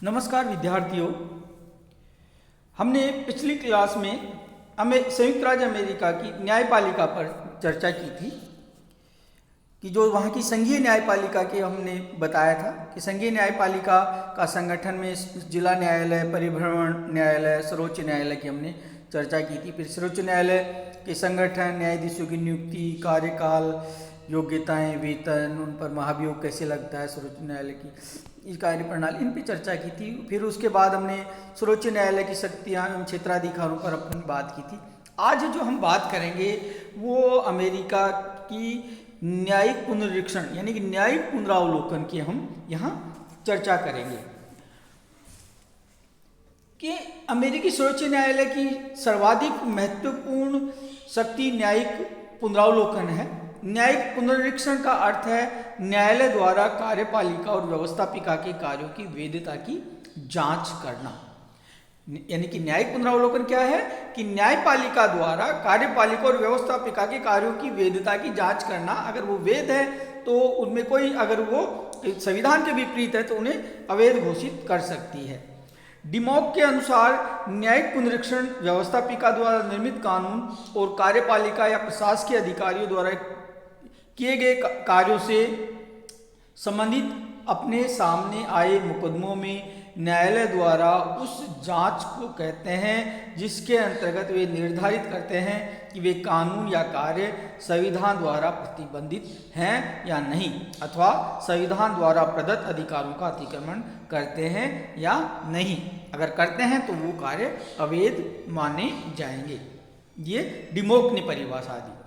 नमस्कार विद्यार्थियों। हमने पिछली क्लास में संयुक्त राज्य अमेरिका की न्यायपालिका पर चर्चा की थी कि जो वहाँ की संघीय न्यायपालिका के हमने बताया था कि संघीय न्यायपालिका का संगठन में जिला न्यायालय, परिभ्रमण न्यायालय, सर्वोच्च न्यायालय की हमने चर्चा की थी। फिर सर्वोच्च न्यायालय के संगठन, न्यायाधीशों की नियुक्ति, कार्यकाल, योग्यताएं, वेतन, उन पर महाभियोग कैसे लगता है, सर्वोच्च न्यायालय की कार्य प्रणाली, इन पर चर्चा की थी। फिर उसके बाद हमने सर्वोच्च न्यायालय की शक्तियाँ एवं क्षेत्राधिकारों पर अपनी बात की थी। आज जो हम बात करेंगे वो अमेरिका की न्यायिक पुनरीक्षण यानी कि न्यायिक पुनरावलोकन की हम यहाँ चर्चा करेंगे कि अमेरिकी सर्वोच्च न्यायालय की सर्वाधिक महत्वपूर्ण शक्ति न्यायिक पुनरावलोकन है। न्यायिक पुनरीक्षण का अर्थ है न्यायालय द्वारा कार्यपालिका और व्यवस्थापिका के कार्यों की वैधता की जांच करना। यानी कि न्यायिक पुनरावलोकन क्या है कि न्यायपालिका द्वारा कार्यपालिका और व्यवस्थापिका के कार्यों की वैधता की जांच करना। अगर वो वैध है तो उनमें कोई, अगर वो संविधान के विपरीत है तो उन्हें अवैध घोषित कर सकती है। डिमॉक के अनुसार न्यायिक पुनरीक्षण व्यवस्थापिका द्वारा निर्मित कानून और कार्यपालिका या प्रशासकीय अधिकारियों द्वारा किए गए कार्यों से संबंधित अपने सामने आए मुकदमों में न्यायालय द्वारा उस जांच को कहते हैं जिसके अंतर्गत वे निर्धारित करते हैं कि वे कानून या कार्य संविधान द्वारा प्रतिबंधित हैं या नहीं, अथवा संविधान द्वारा प्रदत्त अधिकारों का अतिक्रमण करते हैं या नहीं। अगर करते हैं तो वो कार्य अवैध माने जाएंगे। ये डिमॉक ने परिभाषा दी।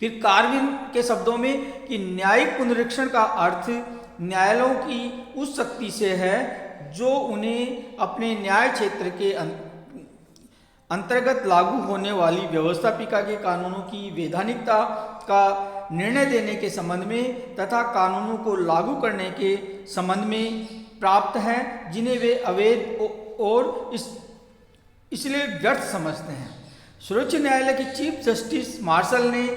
फिर कार्विन के शब्दों में कि न्यायिक पुनरीक्षण का अर्थ न्यायालयों की उस शक्ति से है जो उन्हें अपने न्याय क्षेत्र के अंतर्गत लागू होने वाली व्यवस्थापिका के कानूनों की वैधानिकता का निर्णय देने के संबंध में तथा कानूनों को लागू करने के संबंध में प्राप्त हैं, जिन्हें वे अवैध और इसलिए व्यर्थ समझते हैं। सर्वोच्च न्यायालय के चीफ जस्टिस मार्शल ने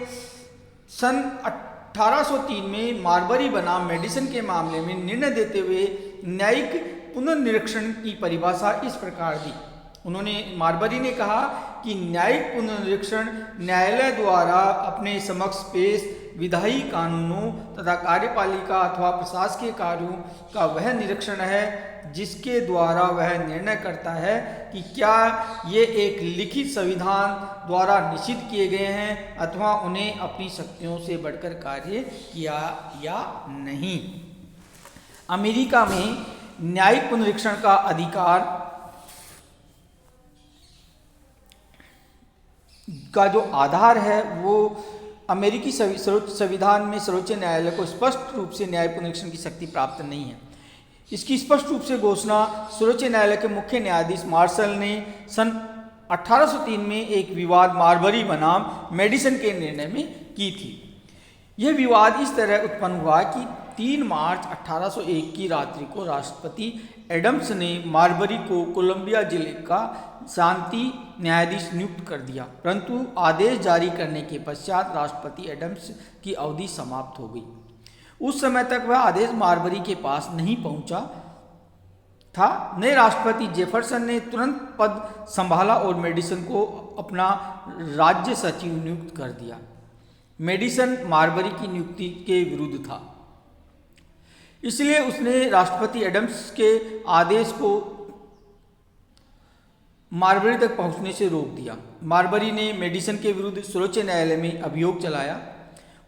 सन 1803 में मार्बरी बनाम मेडिसन के मामले में निर्णय देते हुए न्यायिक पुनर्निरीक्षण की परिभाषा इस प्रकार दी। उन्होंने, मार्बरी ने कहा कि न्यायिक पुनर्निरीक्षण न्यायालय द्वारा अपने समक्ष पेश विधायी कानूनों तथा कार्यपालिका अथवा प्रशासकीय कार्यों का वह निरीक्षण है जिसके द्वारा वह निर्णय करता है कि क्या ये एक लिखित संविधान द्वारा निश्चित किए गए हैं अथवा उन्हें अपनी शक्तियों से बढ़कर कार्य किया या नहीं। अमेरिका में न्यायिक पुनरीक्षण का अधिकार का जो आधार है वो अमेरिकी संविधान में सर्वोच्च न्यायालय को स्पष्ट रूप से न्याय पुनरीक्षण की शक्ति प्राप्त नहीं है। इसकी स्पष्ट रूप से घोषणा सर्वोच्च न्यायालय के मुख्य न्यायाधीश मार्शल ने सन 1803 में एक विवाद मार्बरी बनाम मेडिसन के निर्णय में की थी। यह विवाद इस तरह उत्पन्न हुआ कि 3 मार्च 1801 की रात्रि को राष्ट्रपति एडम्स ने मार्बरी को कोलंबिया जिले का शांति न्यायाधीश नियुक्त कर दिया, परंतु आदेश जारी करने के पश्चात राष्ट्रपति एडम्स की अवधि समाप्त हो गई। उस समय तक वह आदेश मार्बरी के पास नहीं पहुंचा था। नए राष्ट्रपति जेफरसन ने तुरंत पद संभाला और मेडिसन को अपना राज्य सचिव नियुक्त कर दिया। मेडिसन मार्बरी की नियुक्ति के विरुद्ध था, इसलिए उसने राष्ट्रपति एडम्स के आदेश को मार्बरी तक पहुंचने से रोक दिया। मार्बरी ने मेडिसन के विरुद्ध सर्वोच्च न्यायालय में अभियोग चलाया।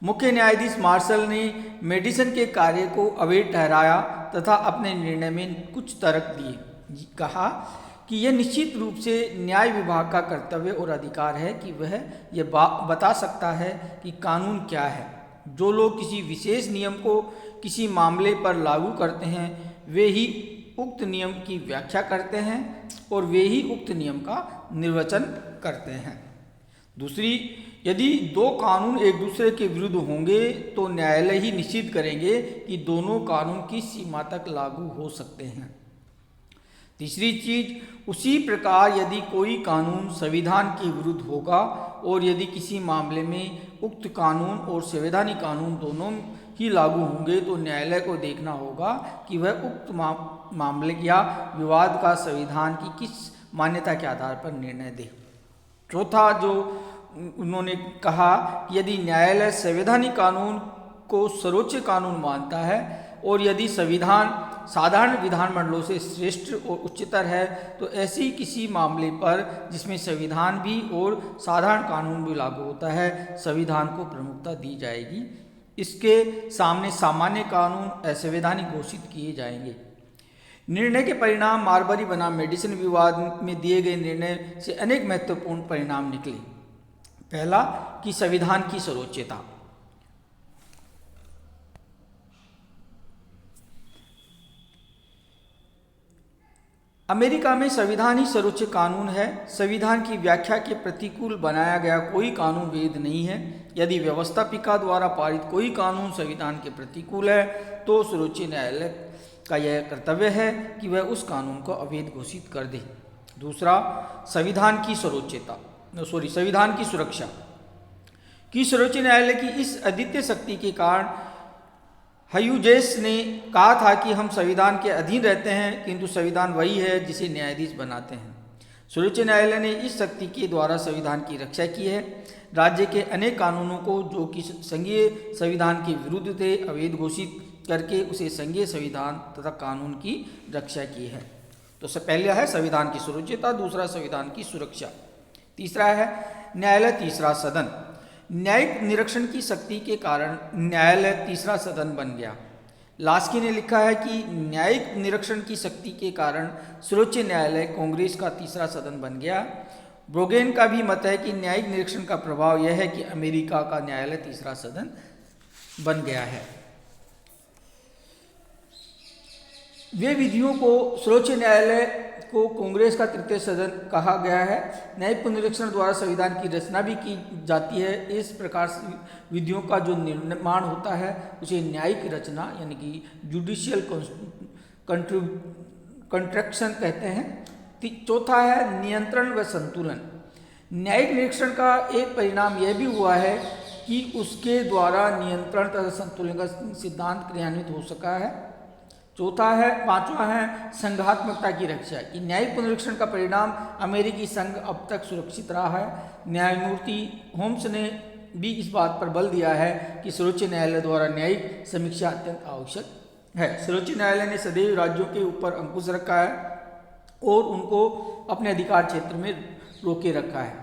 मुख्य न्यायाधीश मार्शल ने मेडिसन के कार्य को अवैध ठहराया तथा अपने निर्णय में कुछ तर्क दिए। कहा कि यह निश्चित रूप से न्याय विभाग का कर्तव्य और अधिकार है कि वह यह बता सकता है कि कानून क्या है। जो लोग किसी विशेष नियम को किसी मामले पर लागू करते हैं वे ही उक्त नियम की व्याख्या करते हैं और वे ही उक्त नियम का निर्वचन करते हैं। दूसरी, यदि 2 कानून एक दूसरे के विरुद्ध होंगे तो न्यायालय ही निश्चित करेंगे कि दोनों कानून किस सीमा तक लागू हो सकते हैं। तीसरी चीज, उसी प्रकार यदि कोई कानून संविधान के विरुद्ध होगा और यदि किसी मामले में उक्त कानून और संवैधानिक कानून दोनों ही लागू होंगे तो न्यायालय को देखना होगा कि वह उक्त मामले या विवाद का संविधान की किस मान्यता के आधार पर निर्णय दे। चौथा जो उन्होंने कहा कि यदि न्यायालय संवैधानिक कानून को सर्वोच्च कानून मानता है और यदि संविधान साधारण विधानमंडलों से श्रेष्ठ और उच्चतर है तो ऐसी किसी मामले पर जिसमें संविधान भी और साधारण कानून भी लागू होता है संविधान को प्रमुखता दी जाएगी। इसके सामने सामान्य कानून असंवैधानिक घोषित किए जाएंगे। निर्णय के परिणाम मारबरी बनाम मेडिसिन विवाद में दिए गए निर्णय से अनेक महत्वपूर्ण परिणाम निकले। पहला कि संविधान की सर्वोच्चता। अमेरिका में संविधान ही सर्वोच्च कानून है। संविधान की व्याख्या के प्रतिकूल बनाया गया कोई कानून वैध नहीं है। यदि व्यवस्थापिका द्वारा पारित कोई कानून संविधान के प्रतिकूल है तो सर्वोच्च न्यायालय का यह कर्तव्य है कि वह उस कानून को अवैध घोषित कर दे। दूसरा, संविधान की सुरक्षा कि सर्वोच्च न्यायालय की इस अद्वितीय शक्ति के कारण ह्यूजेस ने कहा था कि हम संविधान के अधीन रहते हैं, किंतु संविधान वही है जिसे न्यायाधीश बनाते हैं। सर्वोच्च न्यायालय ने इस शक्ति के द्वारा संविधान की रक्षा की है। राज्य के अनेक कानूनों को जो कि संघीय संविधान के विरुद्ध थे अवैध घोषित करके उसे संघीय संविधान तथा कानून की रक्षा की है। तो पहला है संविधान की सर्वोच्चता, दूसरा संविधान की सुरक्षा, तीसरा है न्यायालय तीसरा सदन। न्यायिक निरीक्षण की शक्ति के कारण न्यायालय तीसरा सदन बन गया। लास्की ने लिखा है कि न्यायिक निरीक्षण की शक्ति के कारण सर्वोच्च न्यायालय कांग्रेस का तीसरा सदन बन गया। ब्रोगेन का भी मत है कि न्यायिक निरीक्षण का प्रभाव यह है कि अमेरिका का न्यायालय तीसरा सदन बन गया है। वे विधियों को सर्वोच्च न्यायालय को कांग्रेस का तृतीय सदन कहा गया है। न्यायिक पुनरीक्षण द्वारा संविधान की रचना भी की जाती है। इस प्रकार से विधियों का जो निर्माण होता है उसे न्यायिक रचना यानी कि जुडिशियल कंस्ट्रक्शन कहते हैं। चौथा है नियंत्रण व संतुलन। न्यायिक निरीक्षण का एक परिणाम यह भी हुआ है कि उसके द्वारा नियंत्रण तथा संतुलन का सिद्धांत क्रियान्वित हो सका है। पांचवा है संघात्मकता की रक्षा कि न्यायिक पुनरीक्षण का परिणाम अमेरिकी संघ अब तक सुरक्षित रहा है। न्यायमूर्ति होम्स ने भी इस बात पर बल दिया है कि सर्वोच्च न्यायालय द्वारा न्यायिक समीक्षा अत्यंत आवश्यक है। सर्वोच्च न्यायालय ने सदैव राज्यों के ऊपर अंकुश रखा है और उनको अपने अधिकार क्षेत्र में रोके रखा है।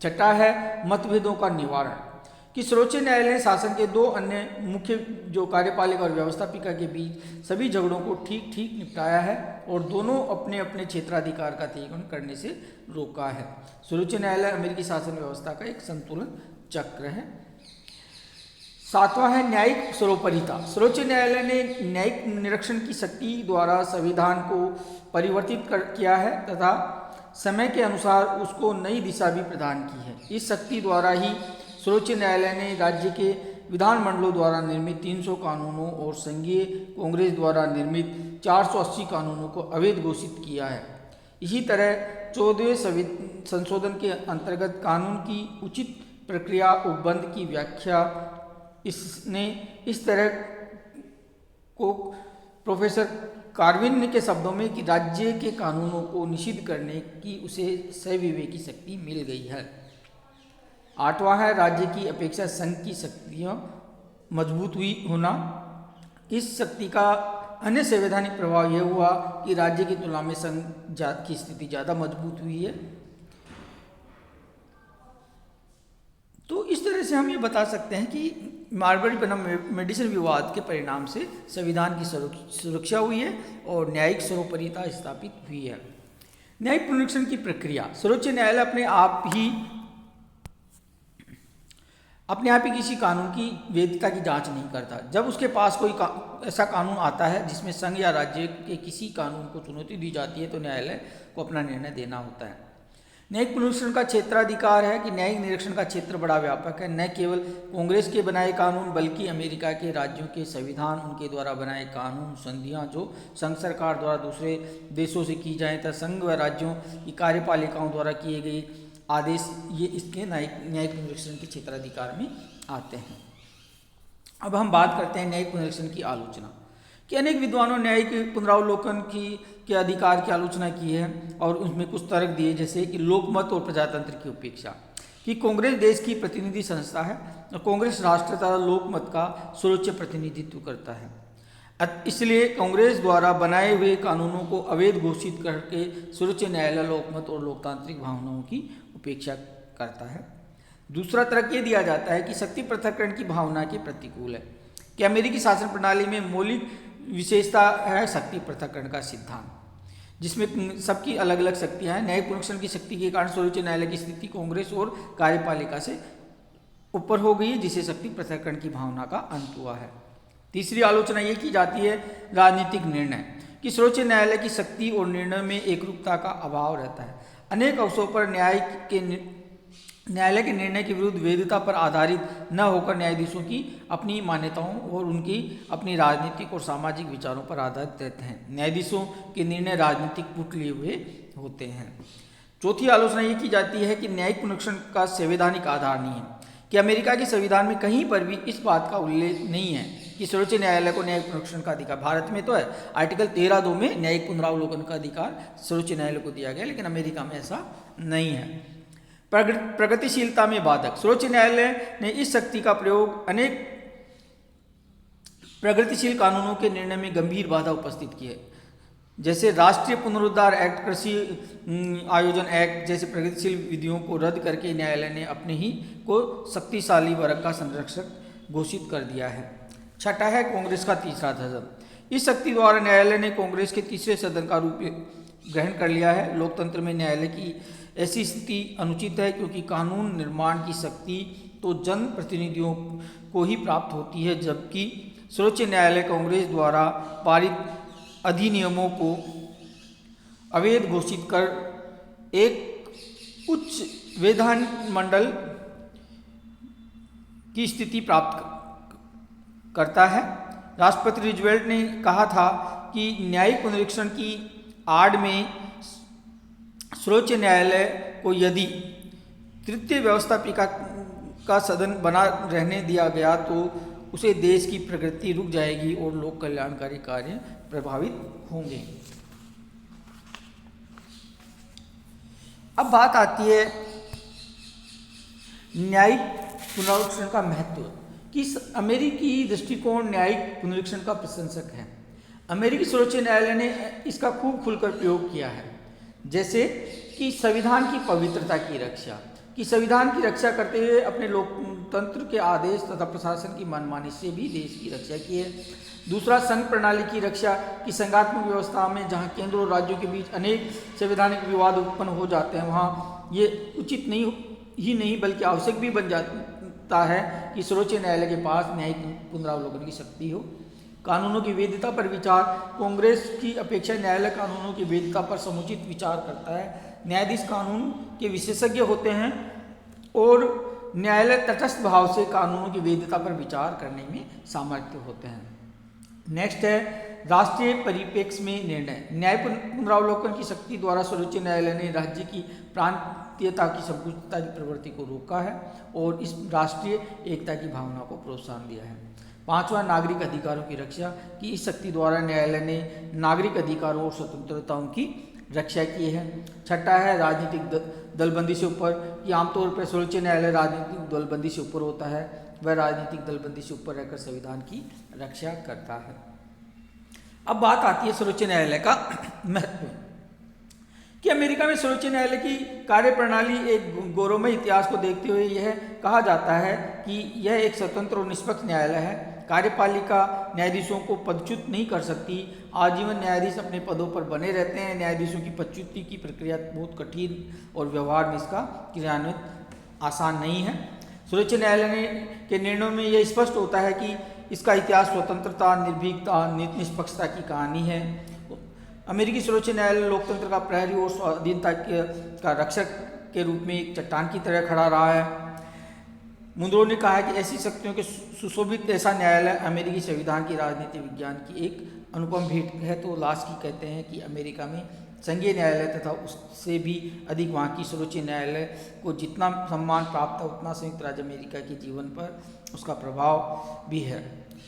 छठा है मतभेदों का निवारण कि सर्वोच्च न्यायालय शासन के दो अन्य मुख्य जो कार्यपालिका और व्यवस्थापिका के बीच सभी झगड़ों को ठीक निपटाया है और दोनों अपने अपने क्षेत्राधिकार का त्याग करने से रोका है। सर्वोच्च न्यायालय अमेरिकी शासन व्यवस्था का एक संतुलन चक्र है। सातवां है न्यायिक सर्वोपरिता। सर्वोच्च न्यायालय ने न्यायिक निरीक्षण की शक्ति द्वारा संविधान को परिवर्तित किया है तथा समय के अनुसार उसको नई दिशा भी प्रदान की है। इस शक्ति द्वारा ही सर्वोच्च न्यायालय ने राज्य के विधानमंडलों द्वारा निर्मित 300 कानूनों और संघीय कांग्रेस द्वारा निर्मित 480 कानूनों को अवैध घोषित किया है। इसी तरह 14वें संशोधन के अंतर्गत कानून की उचित प्रक्रिया उपबंध की व्याख्या इसने इस तरह को प्रोफेसर कार्विन के शब्दों में कि राज्य के कानूनों को निषिद्ध करने की उसे सविवेकी शक्ति मिल गई है। आठवां है राज्य की अपेक्षा संघ की शक्तियाँ मजबूत हुई होना। इस शक्ति का अन्य संवैधानिक प्रभाव यह हुआ कि राज्य की तुलना में संघ की स्थिति ज़्यादा मजबूत हुई है। तो इस तरह से हम ये बता सकते हैं कि मारबरी बनाम मेडिसिन विवाद के परिणाम से संविधान की सुरक्षा हुई है और न्यायिक सर्वोपरिता स्थापित हुई है। न्यायिक पुनरीक्षण की प्रक्रिया। सर्वोच्च न्यायालय अपने आप ही किसी कानून की वैधता की जांच नहीं करता। जब उसके पास कोई ऐसा कानून आता है जिसमें संघ या राज्य के किसी कानून को चुनौती दी जाती है तो न्यायालय को अपना निर्णय देना होता है। न्यायिक पुनरीक्षण का क्षेत्राधिकार है कि न्यायिक निरीक्षण का क्षेत्र बड़ा व्यापक है। न केवल कांग्रेस के बनाए कानून बल्कि अमेरिका के राज्यों के संविधान, उनके द्वारा बनाए कानून, संधियां जो संघ सरकार द्वारा दूसरे देशों से की जाए तथा संघ व राज्यों की कार्यपालिकाओं द्वारा किए गए आदेश ये इसके न्यायिक निरीक्षण के क्षेत्राधिकार में आते हैं। अब हम बात करते हैं न्यायिक पुनरीक्षण की आलोचना कि अनेक विद्वानों ने न्यायिक पुनरावलोकन के अधिकार की आलोचना की है और उसमें कुछ तर्क दिए, जैसे कि लोकमत और प्रजातंत्र की उपेक्षा, कि कांग्रेस देश की प्रतिनिधि संस्था है और कांग्रेस राष्ट्र तथा लोकमत का सर्वोच्च प्रतिनिधित्व करता है। इसलिए कांग्रेस द्वारा बनाए हुए कानूनों को अवैध घोषित करके सर्वोच्च न्यायालय लोकमत और लोकतांत्रिक भावनाओं की उपेक्षा करता है। दूसरा तर्क ये दिया जाता है कि शक्ति पृथक्करण की भावना के प्रतिकूल है कि अमेरिकी शासन प्रणाली में मौलिक विशेषता है शक्ति पृथक्करण का सिद्धांत, जिसमें सबकी अलग अलग शक्तियां हैं। न्यायिक पुनरीक्षण की शक्ति के कारण सर्वोच्च न्यायालय की स्थिति कांग्रेस और कार्यपालिका से ऊपर हो गई है, जिससे शक्ति पृथक्करण की भावना का अंत हुआ है। तीसरी आलोचना ये की जाती है राजनीतिक निर्णय कि सर्वोच्च न्यायालय की शक्ति और निर्णय में एकरूपता का अभाव रहता है। अनेक अवसरों पर न्यायालय के निर्णय के विरुद्ध वैधता पर आधारित न होकर न्यायाधीशों की अपनी मान्यताओं और उनकी अपनी राजनीतिक और सामाजिक विचारों पर आधारित रहते हैं। न्यायाधीशों के निर्णय राजनीतिक पुट लिए हुए होते हैं। चौथी आलोचना ये की जाती है कि न्यायिक पुनरीक्षण का संवैधानिक आधार नहीं है कि अमेरिका के संविधान में कहीं पर भी इस बात का उल्लेख नहीं है कि सर्वोच्च न्यायालय को न्यायिक पुनरीक्षण का अधिकार, भारत में तो है आर्टिकल 13(2) में न्यायिक पुनरावलोकन का अधिकार सर्वोच्च न्यायालय को दिया गया, लेकिन अमेरिका में ऐसा नहीं है। प्रगतिशीलता में बाधक, सर्वोच्च न्यायालय ने इस शक्ति का प्रयोग अनेक प्रगतिशील कानूनों के निर्णय में गंभीर बाधा उपस्थित की है, जैसे राष्ट्रीय पुनरुद्धार एक्ट, कृषि आयोजन एक्ट जैसे प्रगतिशील विधियों को रद्द करके न्यायालय ने अपने ही को शक्तिशाली वर्ग का संरक्षक घोषित कर दिया है। छठा है कांग्रेस का तीसरा सदन। इस शक्ति द्वारा न्यायालय ने कांग्रेस के तीसरे सदन का रूप ग्रहण कर लिया है। लोकतंत्र में न्यायालय की ऐसी स्थिति अनुचित है क्योंकि कानून निर्माण की शक्ति तो जन प्रतिनिधियों को ही प्राप्त होती है, जबकि सर्वोच्च न्यायालय कांग्रेस द्वारा पारित अधिनियमों को अवैध घोषित कर एक उच्च विधानमंडल की स्थिति प्राप्त करता है। राष्ट्रपति रूजवेल्ट ने कहा था कि न्यायिक पुनरीक्षण की आड़ में सर्वोच्च न्यायालय को यदि तृतीय व्यवस्थापिका का सदन बना रहने दिया गया तो उसे देश की प्रगति रुक जाएगी और लोक कल्याणकारी कार्य प्रभावित होंगे। अब बात आती है न्यायिक पुनरीक्षण का महत्व कि अमेरिकी दृष्टिकोण न्यायिक पुनरीक्षण का प्रशंसक है। अमेरिकी सर्वोच्च न्यायालय ने इसका खूब खुलकर प्रयोग किया है, जैसे कि संविधान की पवित्रता की रक्षा, कि संविधान की रक्षा करते हुए अपने लोकतंत्र के आदेश तथा प्रशासन की मनमानी से भी देश की रक्षा की है। दूसरा, संघ प्रणाली की रक्षा, की संघात्मक व्यवस्था में जहां केंद्र और राज्यों के बीच अनेक संवैधानिक विवाद उत्पन्न हो जाते हैं, वहां ये उचित नहीं बल्कि आवश्यक भी बन जाता है कि सर्वोच्च न्यायालय के पास न्यायिक पुनरावलोकन की शक्ति हो। कानूनों की वैधता पर विचार, कांग्रेस की अपेक्षा न्यायालय कानूनों की वैधता पर समुचित विचार करता है। न्यायाधीश कानून के विशेषज्ञ होते हैं और न्यायालय तटस्थ भाव से कानूनों की वैधता पर विचार करने में सामर्थ्य होते हैं। नेक्स्ट है राष्ट्रीय परिप्रेक्ष्य में निर्णय। न्याय पुनरावलोकन की शक्ति द्वारा सर्वोच्च न्यायालय ने राज्य की प्रांतीयता की संकुचितता की प्रवृत्ति को रोका है और इस राष्ट्रीय एकता की भावना को प्रोत्साहन दिया है। पांचवा, नागरिक अधिकारों की रक्षा, की इस शक्ति द्वारा न्यायालय ने नागरिक अधिकारों और स्वतंत्रताओं की रक्षा की है। छठा है राजनीतिक दलबंदी से ऊपर, कि आमतौर पर सर्वोच्च न्यायालय राजनीतिक दलबंदी से ऊपर होता है, वह राजनीतिक दलबंदी से ऊपर रहकर संविधान की रक्षा करता है। अब बात आती है सर्वोच्च न्यायालय का महत्व, कि अमेरिका में सर्वोच्च न्यायालय की कार्यप्रणाली एक गौरवमय इतिहास को देखते हुए यह कहा जाता है कि यह एक स्वतंत्र और निष्पक्ष न्यायालय है। कार्यपालिका न्यायाधीशों को पदच्युत नहीं कर सकती। आजीवन न्यायाधीश अपने पदों पर बने रहते हैं। न्यायाधीशों की पदच्युति की प्रक्रिया बहुत कठिन और व्यवहार में इसका क्रियान्वित आसान नहीं है। सर्वोच्च न्यायालय के निर्णयों में यह स्पष्ट होता है कि इसका इतिहास स्वतंत्रता, निर्भीकता, निष्पक्षता की कहानी है। अमेरिकी सर्वोच्च न्यायालय लोकतंत्र का प्रहरी और स्वाधीनता का रक्षक के रूप में एक चट्टान की तरह खड़ा रहा है। मुनरो ने कहा है कि ऐसी शक्तियों के सुशोभित ऐसा न्यायालय अमेरिकी संविधान की राजनीति विज्ञान की एक अनुपम भेंट है तो लास्ट की कहते हैं कि अमेरिका में संघीय न्यायालय तथा उससे भी अधिक वहाँ की सर्वोच्च न्यायालय को जितना सम्मान प्राप्त है उतना संयुक्त राज्य अमेरिका के जीवन पर उसका प्रभाव भी है।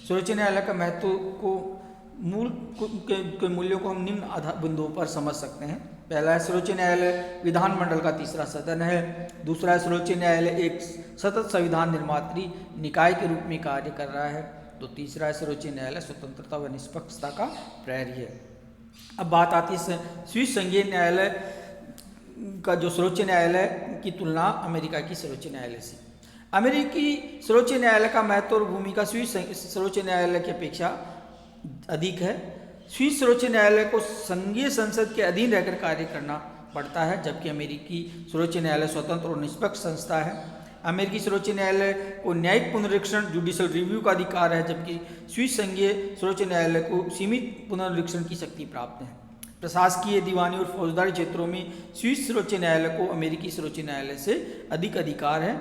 सर्वोच्च न्यायालय का महत्व को मूल के मूल्यों को हम निम्न आधार बिंदुओं पर समझ सकते हैं। पहला है, सर्वोच्च न्यायालय विधानमंडल का तीसरा सदन है। दूसरा है, सर्वोच्च न्यायालय एक सतत संविधान निर्मात्री निकाय के रूप में कार्य कर रहा है। तो तीसरा है, सर्वोच्च न्यायालय स्वतंत्रता व निष्पक्षता का प्रहरी है। अब बात आती है स्विस संघीय न्यायालय का, जो सर्वोच्च न्यायालय की तुलना अमेरिका की सर्वोच्च न्यायालय से। अमेरिकी सर्वोच्च न्यायालय का महत्व और भूमिका स्विस सर्वोच्च न्यायालय की अपेक्षा अधिक है। स्विस सर्वोच्च न्यायालय को संघीय संसद के अधीन रहकर कार्य करना पड़ता है, जबकि अमेरिकी सर्वोच्च न्यायालय स्वतंत्र और निष्पक्ष संस्था है। अमेरिकी सर्वोच्च न्यायालय को न्यायिक पुनरीक्षण जुडिशल रिव्यू का अधिकार है, जबकि स्विस संघीय सर्वोच्च न्यायालय को सीमित पुनरीक्षण की शक्ति प्राप्त है। प्रशासकीय, दीवानी और फौजदारी क्षेत्रों में स्विस सर्वोच्च न्यायालय को अमेरिकी सर्वोच्च न्यायालय से अधिक अधिकार है।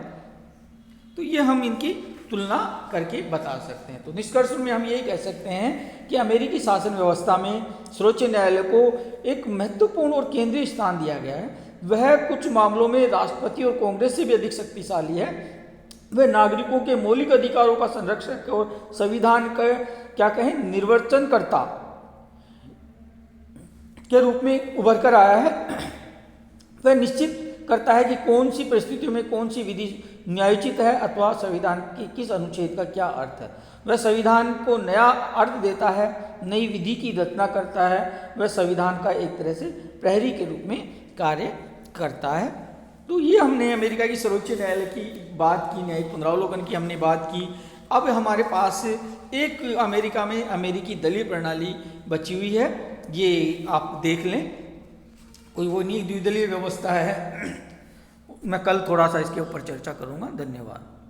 तो ये हम इनकी तुलना करके बता सकते हैं। तो निष्कर्ष में हम यही कह सकते हैं कि अमेरिकी शासन व्यवस्था में सर्वोच्च न्यायालय को एक महत्वपूर्ण और केंद्रीय स्थान दिया गया है। वह कुछ मामलों में राष्ट्रपति और कांग्रेस से भी अधिक शक्तिशाली है। वह नागरिकों के मौलिक अधिकारों का संरक्षक और संविधान का निर्वचनकर्ता के रूप में उभर कर आया है। वह निश्चित करता है कि कौन सी परिस्थितियों में कौन सी विधि न्यायोचित है अथवा संविधान के किस अनुच्छेद का क्या अर्थ है। वह संविधान को नया अर्थ देता है, नई विधि की रचना करता है। वह संविधान का एक तरह से प्रहरी के रूप में कार्य करता है। तो ये हमने अमेरिका की सर्वोच्च न्यायालय की बात की, न्यायिक पुनरावलोकन की हमने बात की। अब हमारे पास एक अमेरिका में अमेरिकी दलीय प्रणाली बची हुई है, ये आप देख लें। कोई वो नहीं द्विदलीय व्यवस्था है। मैं कल थोड़ा सा इसके ऊपर चर्चा करूँगा। धन्यवाद।